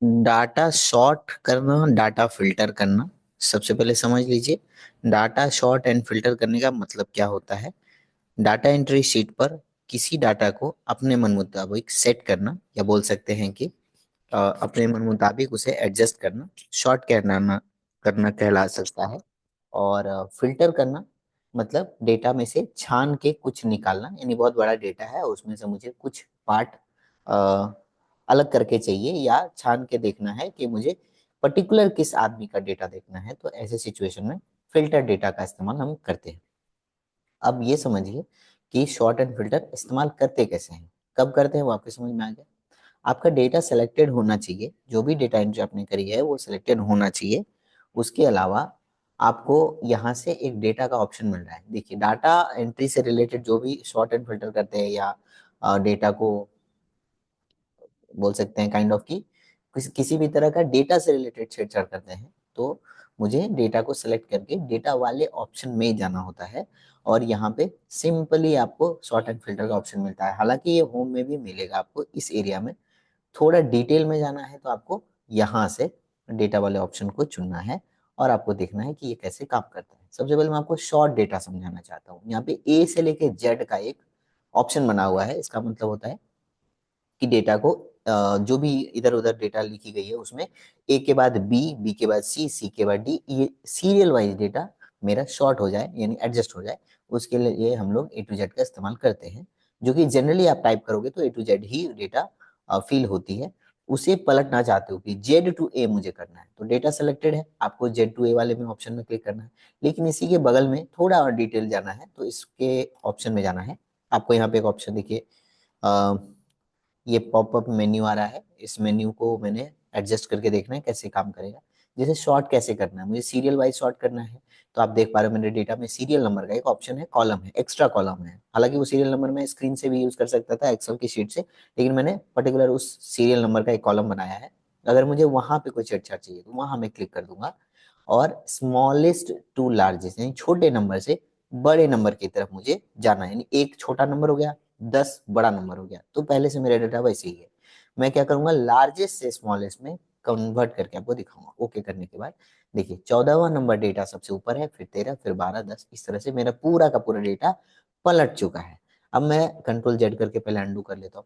Data sort करना, data filter करना। सबसे पहले समझ लीजिए, डाटा सॉर्ट एंड फिल्टर करने का मतलब क्या होता है। डाटा एंट्री शीट पर किसी डाटा को अपने मन मुताबिक सेट करना, या बोल सकते हैं कि अपने मन मुताबिक उसे एडजस्ट करना, शॉर्ट करना करना कहला सकता है। और फिल्टर करना मतलब डेटा में से छान के कुछ निकालना, यानी बहुत बड़ा डेटा है उसमें से मुझे कुछ पार्ट अलग करके चाहिए, या छान के देखना है कि मुझे पर्टिकुलर किस आदमी का डेटा देखना है, तो ऐसे सिचुएशन में फिल्टर डेटा का इस्तेमाल हम करते हैं। अब ये समझिए कि शॉर्ट एंड फिल्टर इस्तेमाल करते कैसे हैं, कब करते हैं, वो आपके समझ में आ गया। आपका डेटा सेलेक्टेड होना चाहिए, जो भी डेटा एंट्री आपने करी है वो सिलेक्टेड होना चाहिए। उसके अलावा आपको यहाँ से एक डेटा का ऑप्शन मिल रहा है। देखिए, डाटा एंट्री से रिलेटेड जो भी शॉर्ट एंड फिल्टर करते हैं, या डेटा को बोल सकते हैं काइंड ऑफ की किसी भी तरह का डेटा से रिलेटेड छेड़छाड़ करते हैं, तो मुझे डेटा को सिलेक्ट करके डेटा वाले ऑप्शन में जाना होता है। और यहाँ पे सिंपली आपको शॉर्ट एंड फिल्टर का ऑप्शन मिलता है। हालांकि ये होम में भी मिलेगा आपको इस एरिया में। थोड़ा डिटेल में जाना है तो आपको यहाँ से डेटा वाले ऑप्शन को चुनना है, और आपको देखना है कि ये कैसे काम करता है। सबसे पहले मैं आपको शॉर्ट डेटा समझाना चाहता हूँ। यहाँ पे ए से लेके जेड का एक ऑप्शन बना हुआ है। इसका मतलब होता है कि डेटा को जो भी इधर उधर डेटा लिखी गई है उसमें ए के बाद बी, बी के बाद सी, सी के बाद डी, ये सीरियल वाइज डेटा मेरा शॉर्ट हो जाए, यानी एडजस्ट हो जाए। उसके लिए हम लोग ए टू जेड का इस्तेमाल करते हैं, जो कि जनरली आप टाइप करोगे तो ए टू जेड ही डेटा फील होती है। उसे पलटना चाहते हो कि जेड टू ए मुझे करना है, तो डेटा सेलेक्टेड है, आपको जेड टू ए वाले में ऑप्शन में क्लिक करना है। लेकिन इसी के बगल में थोड़ा और डिटेल जाना है तो इसके ऑप्शन में जाना है। आपको यहाँ पे एक ऑप्शन देखिए, ये पॉपअप मेन्यू आ रहा है। इस मेन्यू को मैंने एडजस्ट करके देखना है कैसे काम करेगा। जैसे शॉर्ट कैसे करना है, मुझे सीरियल वाइज शॉर्ट करना है, तो आप देख पा रहे हो मेरे डेटा में सीरियल नंबर का एक ऑप्शन है, कॉलम है, एक्स्ट्रा कॉलम है। हालांकि वो सीरियल नंबर मैं स्क्रीन से भी यूज कर सकता था, एक्सेल की शीट से, लेकिन मैंने पर्टिकुलर उस सीरियल नंबर का एक कॉलम बनाया है। अगर मुझे वहां पे कोई छेड़छाड़ चाहिए तो वहां मैं क्लिक कर दूंगा, और स्मॉलेस्ट टू लार्जेस्ट, यानी छोटे नंबर से बड़े नंबर की तरफ मुझे जाना है। यानी एक छोटा नंबर हो गया, 10 बड़ा नंबर हो गया, तो पहले से मेरा डेटा वैसे ही है। मैं क्या करूंगा, लार्जेस्ट से स्मॉलेस्ट में कन्वर्ट करके आपको दिखाऊंगा। ओके करने के बाद देखिए, 14वां नंबर डेटा सबसे ऊपर है, फिर 13, फिर 12, 10, इस तरह से मेरा पूरा का पूरा डेटा पलट चुका है। अब मैं कंट्रोल जेड करके पहले अंडू कर लेता हूँ।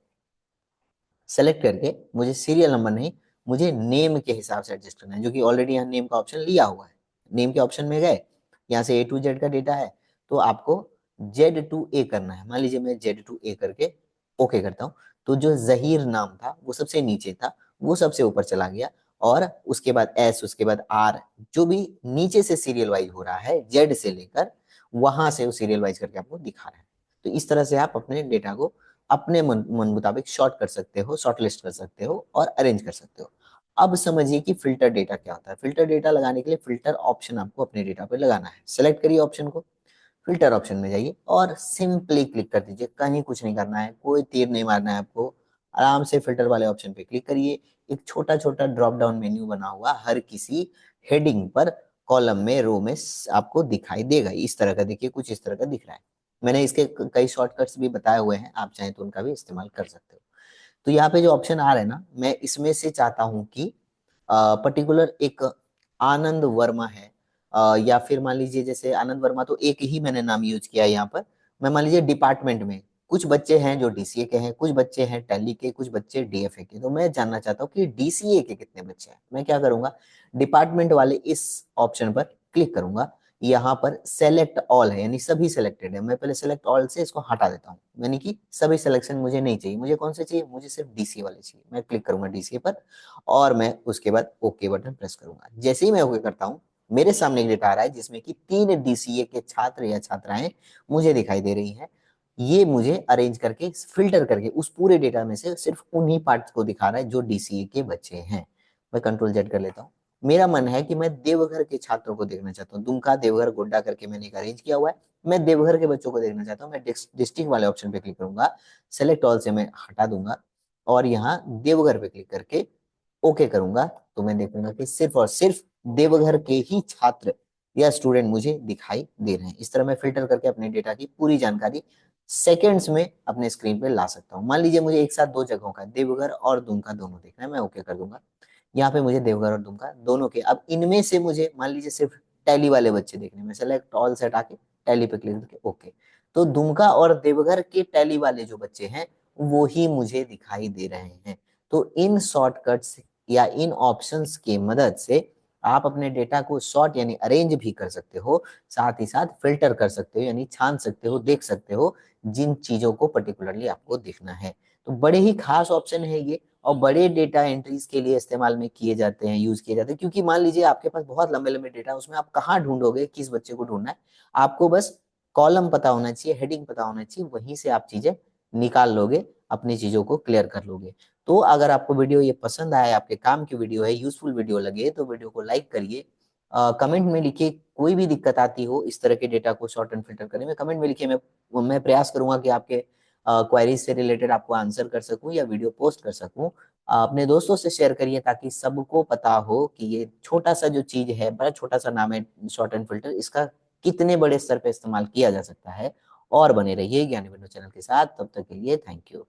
सेलेक्ट करके मुझे सीरियल नंबर नहीं, मुझे नेम के हिसाब से एडजस्ट करना है, जो कि ऑलरेडी यहाँ नेम का ऑप्शन लिया हुआ है। नेम के ऑप्शन में गए, यहाँ से ए टू जेड का डेटा है, तो आपको जेड टू ए करना है। मान लीजिए मैं जेड टू ए करके ओके करता हूँ, तो जो जहीर नाम था वो सबसे नीचे था, वो सबसे ऊपर चला गया। और उसके बाद एस, उसके बाद आर, जो भी नीचे से सीरियल वाइज हो रहा है जेड से लेकर, वहां से वो सीरियल वाइज करके आपको दिखा रहा है। तो इस तरह से आप अपने डेटा को अपने मन मुताबिक शॉर्ट कर सकते हो, शॉर्ट लिस्ट कर सकते हो, और अरेंज कर सकते हो। अब समझिए कि फिल्टर डेटा क्या होता है। फिल्टर डेटा लगाने के लिए फिल्टर ऑप्शन आपको अपने डेटा पे लगाना है। सेलेक्ट करिए ऑप्शन को, फिल्टर ऑप्शन में जाइए और सिंपली क्लिक कर दीजिए। कहीं कुछ नहीं करना है, कोई तीर नहीं मारना है आपको। आराम से फिल्टर वाले ऑप्शन पे क्लिक करिए। एक छोटा छोटा ड्रॉप डाउन मेन्यू बना हुआ हर किसी हेडिंग पर, कॉलम में, रो में आपको दिखाई देगा। इस तरह का देखिए, कुछ इस तरह का दिख रहा है। मैंने इसके कई शॉर्टकट्स भी बताए हुए हैं, आप चाहें तो उनका भी इस्तेमाल कर सकते हो। तो यहाँ पे जो ऑप्शन आ रहा है ना, मैं इसमें से चाहता हूँ कि पर्टिकुलर एक आनंद वर्मा है, या फिर मान लीजिए जैसे आनंद वर्मा तो एक ही मैंने नाम यूज किया है यहाँ पर। मैं मान लीजिए डिपार्टमेंट में कुछ बच्चे हैं जो डीसीए के हैं, कुछ बच्चे हैं टैली के, कुछ बच्चे डीएफए के, तो मैं जानना चाहता हूँ कि डीसीए के कितने बच्चे हैं। मैं क्या करूंगा, डिपार्टमेंट वाले इस ऑप्शन पर क्लिक करूंगा। यहाँ पर सेलेक्ट ऑल है, यानी सभी सिलेक्टेड है। मैं पहले सेलेक्ट ऑल से इसको हटा देता हूँ, यानी कि सभी सिलेक्शन मुझे नहीं चाहिए। मुझे कौन से चाहिए, मुझे सिर्फ डीसीए वाले चाहिए। मैं क्लिक करूंगा डीसीए पर, और मैं उसके बाद ओके बटन प्रेस करूंगा। जैसे ही मैं ओके करता हूँ, मेरे सामने एक डेटा आ रहा है जिसमें कि 3 डीसीए के छात्र या छात्राएं मुझे दिखाई दे रही हैं। ये मुझे अरेंज करके, फिल्टर करके उस पूरे डेटा में से सिर्फ उन्हीं पार्ट्स को दिखा रहा है जो डीसीए के बच्चे हैं। मैं कंट्रोल जेड कर लेता हूँ। मेरा मन है कि मैं देवघर के छात्रों को देखना चाहता हूँ। दुमका, देवघर, गोड्डा करके मैंने एक अरेंज किया हुआ है। मैं देवघर के बच्चों को देखना चाहता हूँ। मैं डिस्ट्रिक्ट वाले ऑप्शन पे क्लिक करूंगा, सेलेक्ट ऑल से मैं हटा दूंगा, और यहाँ देवघर पे क्लिक करके ओके करूंगा। तो मैं देखूंगा कि सिर्फ और सिर्फ देवघर के ही छात्र या स्टूडेंट मुझे दिखाई दे रहे हैं। इस तरह मैं फिल्टर करके अपने डेटा की पूरी जानकारी सेकेंड्स में अपने स्क्रीन पे ला सकता हूँ। मान लीजिए मुझे एक साथ दो जगहों का, देवघर और दुमका, दोनों देखना है, मैं ओके कर दूंगा। यहाँ पे मुझे देवघर और दुमका दोनों के, अब इनमें से मुझे मान लीजिए सिर्फ टैली वाले बच्चे देखने में, सेलेक्ट ऑल सेट आके टैली पे क्लिक करके ओके, तो दुमका और देवघर के टैली वाले जो बच्चे हैं वो ही मुझे दिखाई दे रहे हैं। तो इन शॉर्टकट्स या इन ऑप्शंस की मदद से आप अपने डेटा को सॉर्ट यानी अरेंज भी कर सकते हो, साथ ही साथ फिल्टर कर सकते हो यानी छान सकते हो, देख सकते हो जिन चीजों को पर्टिकुलरली आपको देखना है। तो बड़े ही खास ऑप्शन है ये, और बड़े डेटा एंट्रीज के लिए इस्तेमाल में किए जाते हैं, यूज किए जाते हैं, क्योंकि मान लीजिए आपके पास बहुत लंबे लंबे डेटा है, उसमें आप कहाँ ढूंढोगे किस बच्चे को ढूंढना है, आपको बस कॉलम पता होना चाहिए, हेडिंग पता होना चाहिए, वहीं से आप चीजें निकाल लोगे, अपनी चीजों को क्लियर कर लोगे। तो अगर आपको वीडियो ये पसंद आए, आपके काम की वीडियो है, यूजफुल वीडियो लगे, तो वीडियो को लाइक करिए, कमेंट में लिखिए, कोई भी दिक्कत आती हो इस तरह के डेटा को शॉर्ट एंड फिल्टर करने में कमेंट में लिखिए, मैं प्रयास करूंगा कि आपके क्वेरीज से रिलेटेड आपको आंसर कर सकूं या वीडियो पोस्ट कर सकूं। अपने दोस्तों से शेयर करिए ताकि सबको पता हो कि ये छोटा सा जो चीज है, बड़ा छोटा सा नाम है शॉर्ट एंड फिल्टर, इसका कितने बड़े स्तर पे इस्तेमाल किया जा सकता है। और बने रहिए ज्ञानी बनो चैनल के साथ, तब तक के लिए थैंक यू।